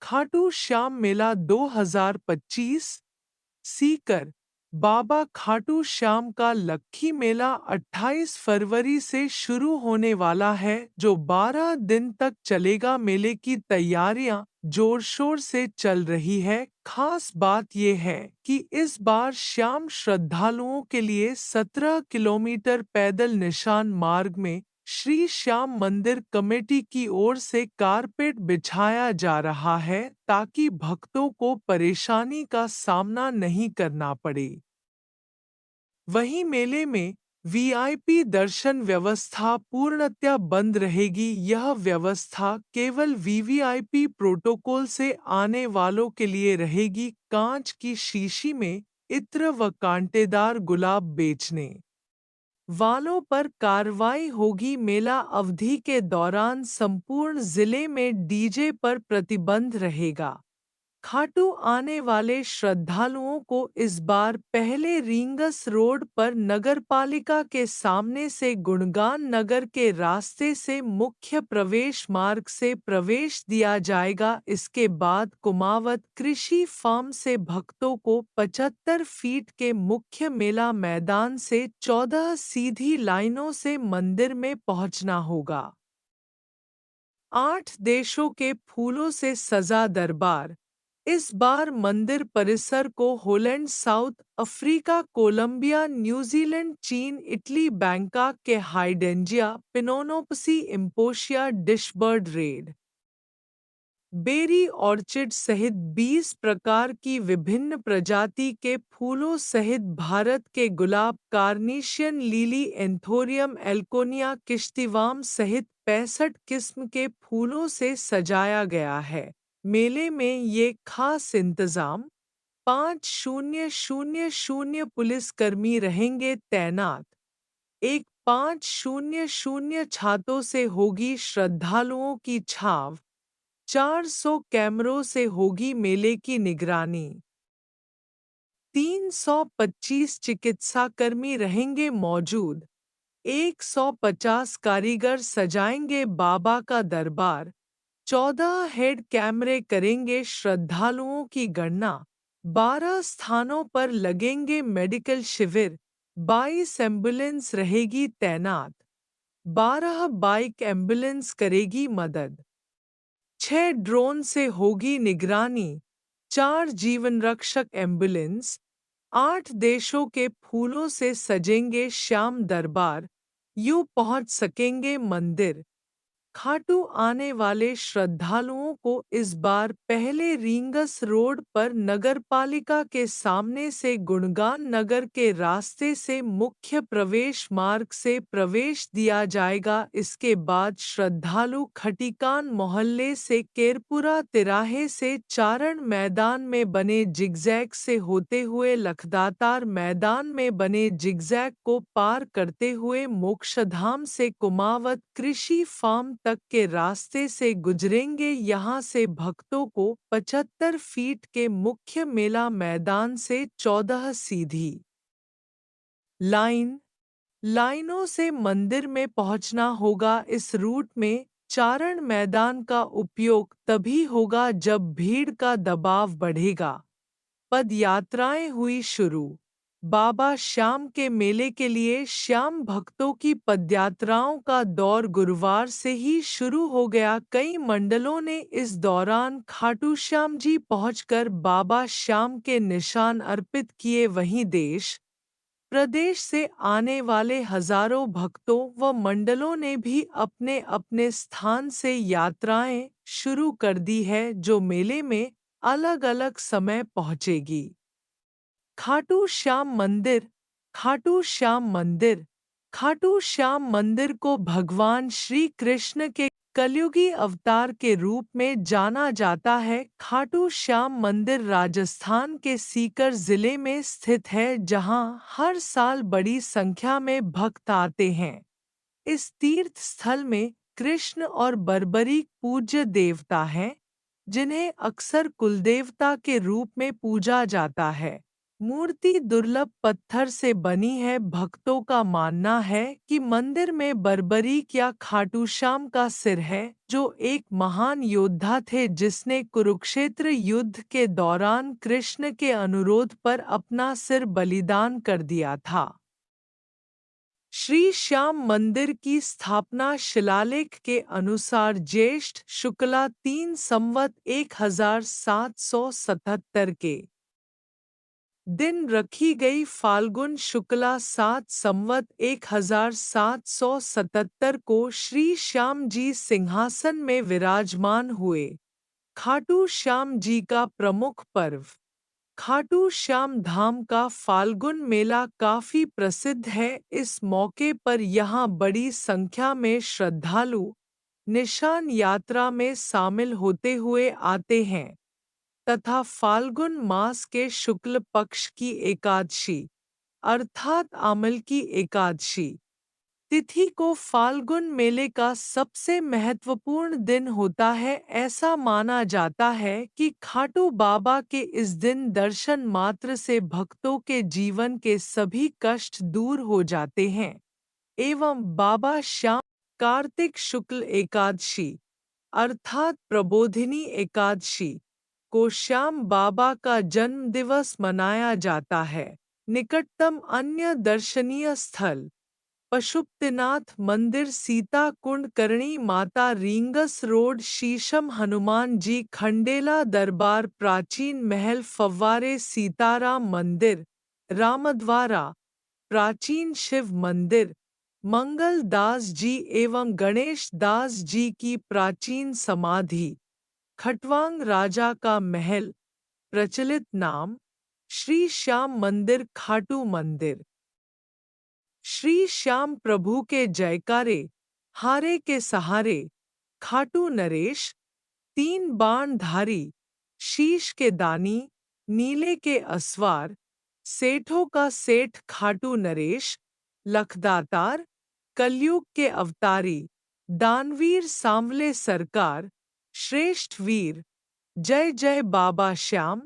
खाटू श्याम मेला 2025 सीकर। बाबा खाटू श्याम का लक्खी मेला 28 फरवरी से शुरू होने वाला है, जो 12 दिन तक चलेगा। मेले की तैयारियां जोर शोर से चल रही है। खास बात यह है कि इस बार श्याम श्रद्धालुओं के लिए 17 किलोमीटर पैदल निशान मार्ग में श्री श्याम मंदिर कमेटी की ओर से कारपेट बिछाया जा रहा है, ताकि भक्तों को परेशानी का सामना नहीं करना पड़े। वहीं मेले में वीआईपी दर्शन व्यवस्था पूर्णतया बंद रहेगी। यह व्यवस्था केवल वीवीआईपी प्रोटोकॉल से आने वालों के लिए रहेगी। कांच की शीशी में इत्र व कांटेदार गुलाब बेचने वालों पर कार्रवाई होगी। मेला अवधि के दौरान संपूर्ण जिले में डीजे पर प्रतिबंध रहेगा। खाटू आने वाले श्रद्धालुओं को इस बार पहले रींगस रोड पर नगरपालिका के सामने से गुणगान नगर के रास्ते से मुख्य प्रवेश मार्ग से प्रवेश दिया जाएगा। इसके बाद कुमावत कृषि फार्म से भक्तों को 75 फीट के मुख्य मेला मैदान से 14 सीधी लाइनों से मंदिर में पहुंचना होगा। 8 देशों के फूलों से सजा दरबार। इस बार मंदिर परिसर को हॉलैंड, साउथ अफ्रीका, कोलंबिया, न्यूजीलैंड, चीन, इटली, बैंकॉक के हाइडेंजिया पिनोनोपसी इम्पोशिया डिशबर्ड रेड बेरी ऑर्चिड सहित 20 प्रकार की विभिन्न प्रजाति के फूलों सहित भारत के गुलाब, कार्नेशियन, लिली, एंथोरियम, एल्कोनिया, किश्तिवाम सहित 65 किस्म के फूलों से सजाया गया है। मेले में ये खास इंतजाम 5000 पुलिसकर्मी रहेंगे तैनात। एक 500 छातों से होगी श्रद्धालुओं की छाव। 400 कैमरों से होगी मेले की निगरानी। 325 चिकित्साकर्मी रहेंगे मौजूद। 150 कारीगर सजाएंगे बाबा का दरबार। 14 हेड कैमरे करेंगे श्रद्धालुओं की गणना। 12 स्थानों पर लगेंगे मेडिकल शिविर। 22 एम्बुलेंस रहेगी तैनात। 12 बाइक एम्बुलेंस करेगी मदद। 6 ड्रोन से होगी निगरानी। 4 जीवन रक्षक एम्बुलेंस। 8 देशों के फूलों से सजेंगे श्याम दरबार। यूं पहुंच सकेंगे मंदिर। खाटू आने वाले श्रद्धालुओं को इस बार पहले रींगस रोड पर नगरपालिका के सामने से गुणगान नगर के रास्ते से मुख्य प्रवेश मार्ग से प्रवेश दिया जाएगा। इसके बाद श्रद्धालु खटीकान मोहल्ले से केरपुरा तिराहे से चारण मैदान में बने जिगजैग से होते हुए लखदातार मैदान में बने जिगजैग को पार करते हुए मोक्षधाम से कुमावत कृषि फार्म तक के रास्ते से गुजरेंगे। यहाँ से भक्तों को 75 फीट के मुख्य मेला मैदान से 14 सीधी लाइनों से मंदिर में पहुंचना होगा। इस रूट में चारण मैदान का उपयोग तभी होगा जब भीड़ का दबाव बढ़ेगा। पदयात्राएं हुई शुरू। बाबा श्याम के मेले के लिए श्याम भक्तों की पदयात्राओं का दौर गुरुवार से ही शुरू हो गया। कई मंडलों ने इस दौरान खाटू श्याम जी पहुंचकर बाबा श्याम के निशान अर्पित किए। वहीं देश प्रदेश से आने वाले हजारों भक्तों व मंडलों ने भी अपने अपने स्थान से यात्राएं शुरू कर दी है, जो मेले में अलग अलग समय पहुंचेगी। खाटू श्याम मंदिर। खाटू श्याम मंदिर। खाटू श्याम मंदिर को भगवान श्री कृष्ण के कलयुगी अवतार के रूप में जाना जाता है। खाटू श्याम मंदिर राजस्थान के सीकर जिले में स्थित है, जहां हर साल बड़ी संख्या में भक्त आते हैं। इस तीर्थ स्थल में कृष्ण और बर्बरीक पूज्य देवता हैं, जिन्हें अक्सर कुलदेवता के रूप में पूजा जाता है। मूर्ति दुर्लभ पत्थर से बनी है। भक्तों का मानना है कि मंदिर में बर्बरीक या खाटू श्याम का सिर है, जो एक महान योद्धा थे जिसने कुरुक्षेत्र युद्ध के दौरान कृष्ण के अनुरोध पर अपना सिर बलिदान कर दिया था। श्री श्याम मंदिर की स्थापना शिलालेख के अनुसार ज्येष्ठ शुक्ला 3 संवत 1777 के दिन रखी गई। फाल्गुन शुक्ला 7 संवत 1777 को श्री श्याम जी सिंहासन में विराजमान हुए। खाटू श्याम जी का प्रमुख पर्व खाटू श्याम धाम का फाल्गुन मेला काफी प्रसिद्ध है। इस मौके पर यहाँ बड़ी संख्या में श्रद्धालु निशान यात्रा में शामिल होते हुए आते हैं तथा फाल्गुन मास के शुक्ल पक्ष की एकादशी अर्थात आमल की एकादशी तिथि को फाल्गुन मेले का सबसे महत्वपूर्ण दिन होता है। ऐसा माना जाता है कि खाटू बाबा के इस दिन दर्शन मात्र से भक्तों के जीवन के सभी कष्ट दूर हो जाते हैं एवं बाबा श्याम कार्तिक शुक्ल एकादशी अर्थात प्रबोधिनी एकादशी को श्याम बाबा का जन्म दिवस मनाया जाता है। निकटतम अन्य दर्शनीय स्थल पशुपतिनाथ मंदिर, सीता कुंड, करणी माता, रींगस रोड, शीशम हनुमान जी, खंडेला दरबार, प्राचीन महल, फव्वारे, सीताराम मंदिर, रामद्वारा, प्राचीन शिव मंदिर, मंगल दास जी एवं गणेश दास जी की प्राचीन समाधि, खटवांग राजा का महल, प्रचलित नाम श्री श्याम मंदिर, खाटू मंदिर। श्री श्याम प्रभु के जयकारे, हारे के सहारे, खाटू नरेश, 3 बाणधारी, शीश के दानी, नीले के असवार, सेठों का सेठ खाटू नरेश, लखदातार, कलयुग के अवतारी, दानवीर सांवले सरकार, श्रेष्ठ वीर, जय जय बाबा श्याम।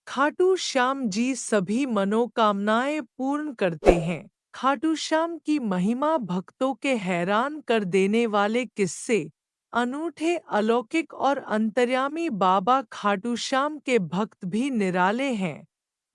खाटू श्याम जी सभी मनोकामनाएं पूर्ण करते हैं। खाटू श्याम की महिमा भक्तों के हैरान कर देने वाले किस्से, अनूठे, अलौकिक और अंतर्यामी बाबा खाटू श्याम के भक्त भी निराले हैं।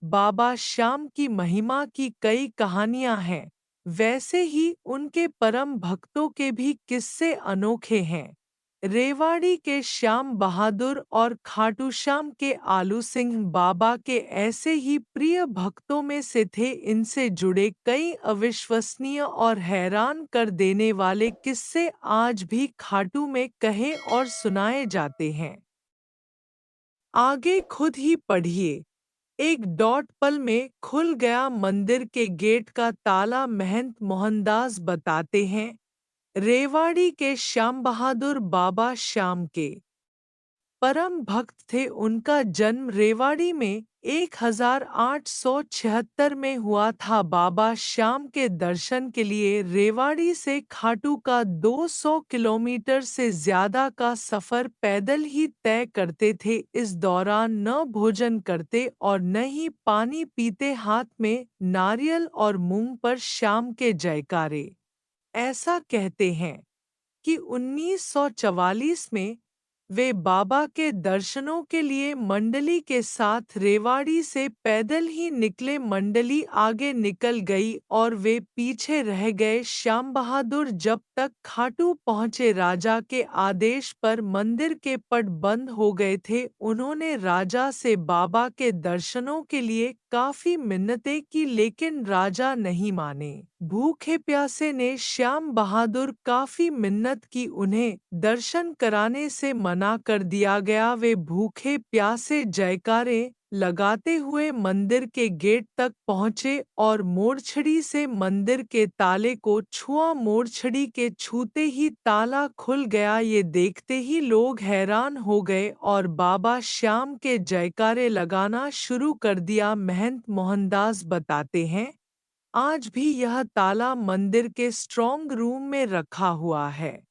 बाबा श्याम की महिमा की कई कहानियां हैं, वैसे ही उनके परम भक्तों के भी किस्से अनोखे हैं। रेवाड़ी के श्याम बहादुर और खाटू श्याम के आलू सिंह बाबा के ऐसे ही प्रिय भक्तों में से थे। इनसे जुड़े कई अविश्वसनीय और हैरान कर देने वाले किस्से आज भी खाटू में कहे और सुनाए जाते हैं। आगे खुद ही पढ़िए। एक डॉट पल में खुल गया मंदिर के गेट का ताला। महंत मोहनदास बताते हैं, रेवाड़ी के श्याम बहादुर बाबा श्याम के परम भक्त थे। उनका जन्म रेवाड़ी में 1876 में हुआ था। बाबा श्याम के दर्शन के लिए रेवाड़ी से खाटू का 200 किलोमीटर से ज्यादा का सफर पैदल ही तय करते थे। इस दौरान न भोजन करते और न ही पानी पीते। हाथ में नारियल और मूंग पर श्याम के जयकारे। ऐसा कहते हैं कि 1944 में वे बाबा के दर्शनों के लिए मंडली के साथ रेवाड़ी से पैदल ही निकले। मंडली आगे निकल गई और वे पीछे रह गए। श्याम बहादुर जब तक खाटू पहुंचे, राजा के आदेश पर मंदिर के पट बंद हो गए थे। उन्होंने राजा से बाबा के दर्शनों के लिए काफी मिन्नतें की, लेकिन राजा नहीं माने। भूखे प्यासे ने श्याम बहादुर काफी मिन्नत की, उन्हें दर्शन कराने से मना कर दिया गया। वे भूखे प्यासे जयकारे लगाते हुए मंदिर के गेट तक पहुँचे और मोरछड़ी से मंदिर के ताले को छुआ। मोरछड़ी के छूते ही ताला खुल गया। ये देखते ही लोग हैरान हो गए और बाबा श्याम के जयकारे लगाना शुरू कर दिया। महंत मोहनदास बताते हैं, आज भी यह ताला मंदिर के स्ट्रॉन्ग रूम में रखा हुआ है।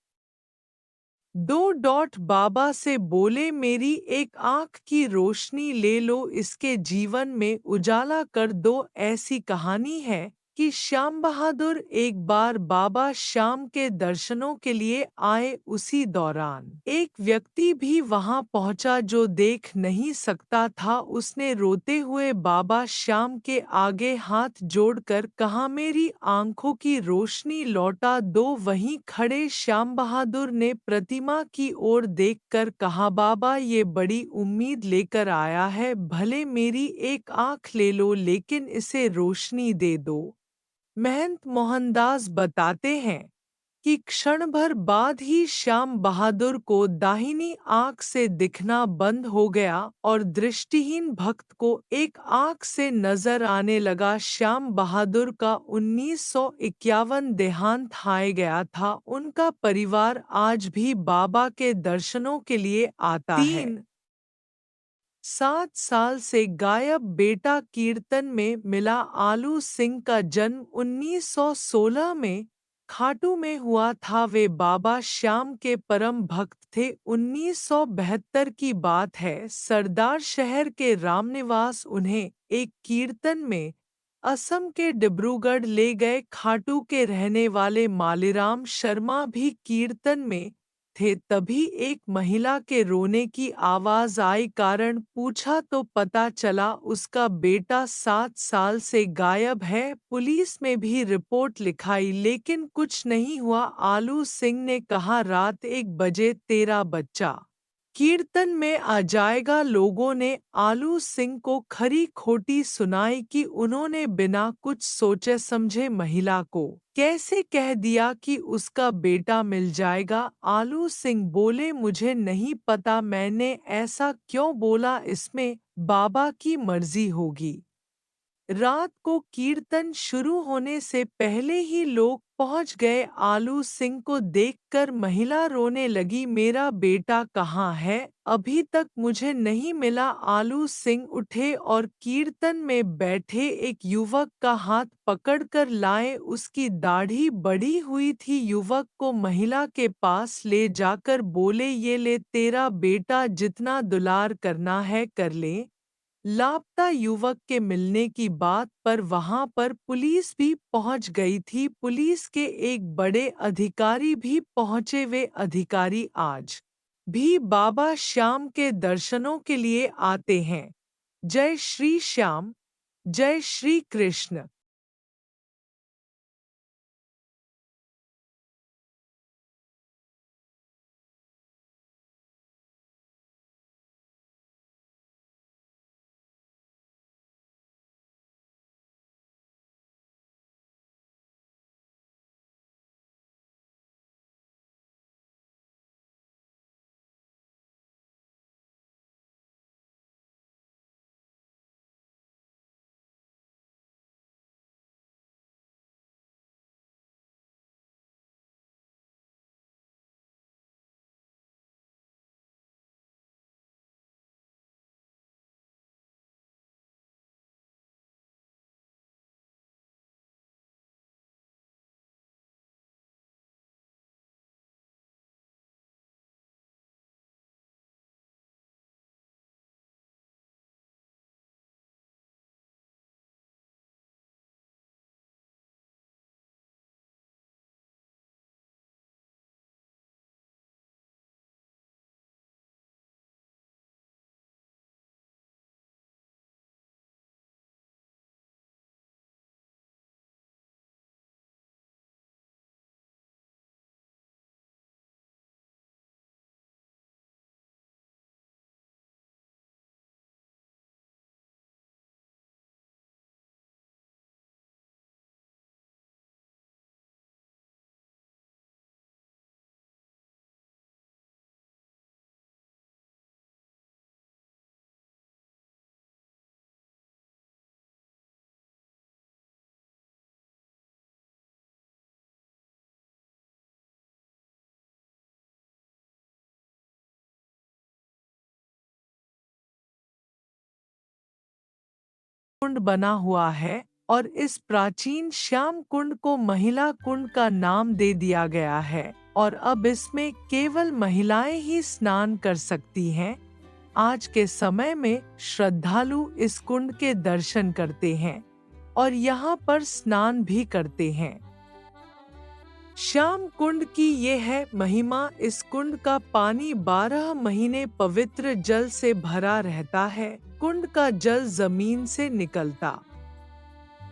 बाबा से बोले मेरी एक आँख की रोशनी ले लो, इसके जीवन में उजाला कर दो। ऐसी कहानी है कि श्याम बहादुर एक बार बाबा श्याम के दर्शनों के लिए आए। उसी दौरान एक व्यक्ति भी वहां पहुंचा जो देख नहीं सकता था। उसने रोते हुए बाबा श्याम के आगे हाथ जोड़कर कहा, मेरी आंखों की रोशनी लौटा दो। वहीं खड़े श्याम बहादुर ने प्रतिमा की ओर देखकर कहा, बाबा ये बड़ी उम्मीद लेकर आया है, भले मेरी एक आंख ले लो लेकिन इसे रोशनी दे दो। महंत मोहनदास बताते हैं कि क्षण भर बाद ही श्याम बहादुर को दाहिनी आंख से दिखना बंद हो गया और दृष्टिहीन भक्त को एक आंख से नजर आने लगा। श्याम बहादुर का 1951 देहांत हो गया था। उनका परिवार आज भी बाबा के दर्शनों के लिए आता है। 7 साल से गायब बेटा कीर्तन में मिला। आलू सिंह का जन्म 1916 में खाटू में हुआ था। वे बाबा श्याम के परम भक्त थे। 1972 की बात है। सरदार शहर के रामनिवास उन्हें एक कीर्तन में असम के डिब्रूगढ़ ले गए। खाटू के रहने वाले मालीराम शर्मा भी कीर्तन में थे। तभी एक महिला के रोने की आवाज आई। कारण पूछा तो पता चला उसका बेटा 7 साल से गायब है। पुलिस में भी रिपोर्ट लिखाई लेकिन कुछ नहीं हुआ। आलू सिंह ने कहा, रात 1 बजे तेरा बच्चा कीर्तन में आ जाएगा। लोगों ने आलू सिंह को खरी खोटी सुनाई कि उन्होंने बिना कुछ सोचे समझे महिला को कैसे कह दिया कि उसका बेटा मिल जाएगा। आलू सिंह बोले, मुझे नहीं पता मैंने ऐसा क्यों बोला, इसमें बाबा की मर्जी होगी। रात को कीर्तन शुरू होने से पहले ही लोग पहुंच गए। आलू सिंह को देखकर महिला रोने लगी, मेरा बेटा कहाँ है, अभी तक मुझे नहीं मिला। आलू सिंह उठे और कीर्तन में बैठे एक युवक का हाथ पकड़कर लाए। उसकी दाढ़ी बढ़ी हुई थी। युवक को महिला के पास ले जाकर बोले, ये ले तेरा बेटा, जितना दुलार करना है कर ले। लापता युवक के मिलने की बात पर वहां पर पुलिस भी पहुंच गई थी। पुलिस के एक बड़े अधिकारी भी पहुंचे। वे अधिकारी आज भी बाबा श्याम के दर्शनों के लिए आते हैं। जय श्री श्याम, जय श्री कृष्ण। कुंड बना हुआ है और इस प्राचीन श्याम कुंड को महिला कुंड का नाम दे दिया गया है। और अब इसमें केवल महिलाएं ही स्नान कर सकती हैं। आज के समय में श्रद्धालु इस कुंड के दर्शन करते हैं और यहाँ पर स्नान भी करते हैं। श्याम कुंड की ये है महिमा। इस कुंड का पानी 12 महीने पवित्र जल से भरा रहता है। कुंड का जल जमीन से निकलता,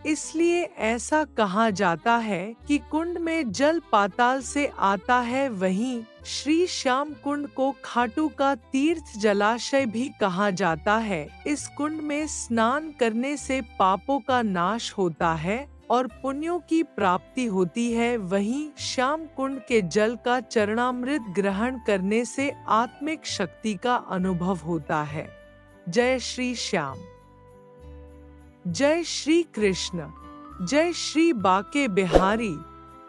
इसलिए ऐसा कहा जाता है कि कुंड में जल पाताल से आता है। वहीं श्री श्याम कुंड को खाटू का तीर्थ जलाशय भी कहा जाता है। इस कुंड में स्नान करने से पापों का नाश होता है और पुण्यों की प्राप्ति होती है। वहीं श्याम कुंड के जल का चरणामृत ग्रहण करने से आत्मिक शक्ति का अनुभव होता है। जय श्री श्याम, जय श्री कृष्ण, जय श्री बाके बिहारी,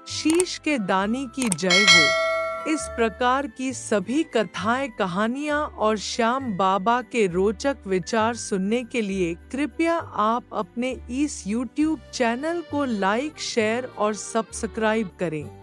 शीश के दानी की जय हो। इस प्रकार की सभी कथाएं, कहानियां और श्याम बाबा के रोचक विचार सुनने के लिए कृपया आप अपने इस YouTube चैनल को लाइक, शेयर और सब्सक्राइब करें।